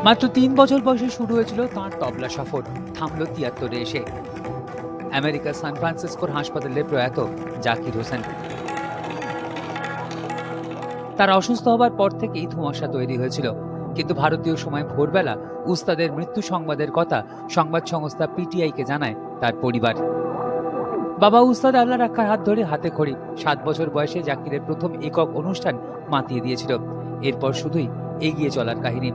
মাত্র ৩ বছর বয়সে শুরু হয়েছিল তাঁর তবলা সফর, থামল ৭৩-এ এসে। আমেরিকার সান ফ্রান্সিসকোর হাসপাতালে প্রয়াত জাকির হোসেন। তার অসুস্থ হবার পর থেকেই ধোঁয়াশা তৈরি হয়েছিল, কিন্তু ভারতীয় সময় ভোরবেলা উস্তাদের মৃত্যু সংবাদের কথা সংবাদ সংস্থা পিটিআইকে জানায় তার পরিবার। বাবা উস্তাদ আল্লাহ রাখার হাত ধরে হাতে খড়ি ৭ বছর বয়সে জাকিরের প্রথম একক অনুষ্ঠান মাতিয়ে দিয়েছিল। এরপর শুধুই এগিয়ে চলার কাহিনী।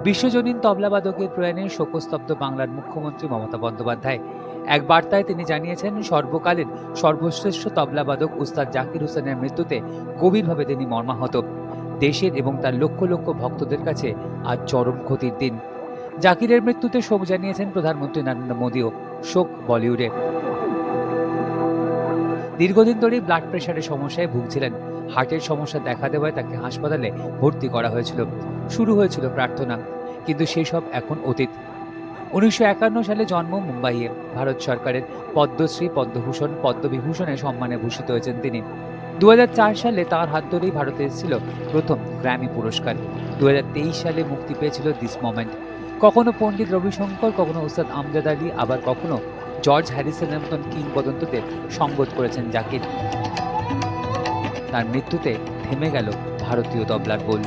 বিশ্বজনীন তবলাবাদকের প্রয়াণে শোকস্তব্ধ বাংলার মুখ্যমন্ত্রী মমতা বন্দ্যোপাধ্যায়। এক বার্তায় তিনি জানিয়েছেন, সর্বকালের সর্বশ্রেষ্ঠ তবলাবাদক উস্তাদ জাকির হোসেনের মৃত্যুতে গভীরভাবে তিনি মর্মাহত। দেশের এবং তার লক্ষ লক্ষ ভক্তদের কাছে আজ চরম ক্ষতির দিন। জাকিরের মৃত্যুতে শোক জানিয়েছেন প্রধানমন্ত্রী নরেন্দ্র মোদীও। শোক বলিউডে। দীর্ঘদিন ধরেই ব্লাড প্রেশারের সমস্যায় ভুগছিলেন। হার্টের সমস্যা দেখা দেওয়ায় তাকে হাসপাতালে ভর্তি করা হয়েছিল। শুরু হয়েছিল প্রার্থনা, কিন্তু সেসব এখন অতীত। ১৯৫১ সালে জন্ম মুম্বাইয়ে। ভারত সরকারের পদ্মশ্রী, পদ্মভূষণ, পদ্মবিভূষণে সম্মানে ভূষিত হয়েছেন তিনি। ২০০৪ সালে তাঁর হাত ধরেই ভারতে এসেছিল প্রথম গ্র্যামি পুরস্কার। ২০২৩ সালে মুক্তি পেয়েছিল দিস মোমেন্ট। কখনো পণ্ডিত রবিশঙ্কর, কখনো উস্তাদ আমজাদ আলী, আবার কখনো জর্জ হ্যারিসনের মতন কিংবদন্তদের সঙ্গত করেছেন জাকির। তার মৃত্যুতে থেমে গেল ভারতীয় তবলার বোল।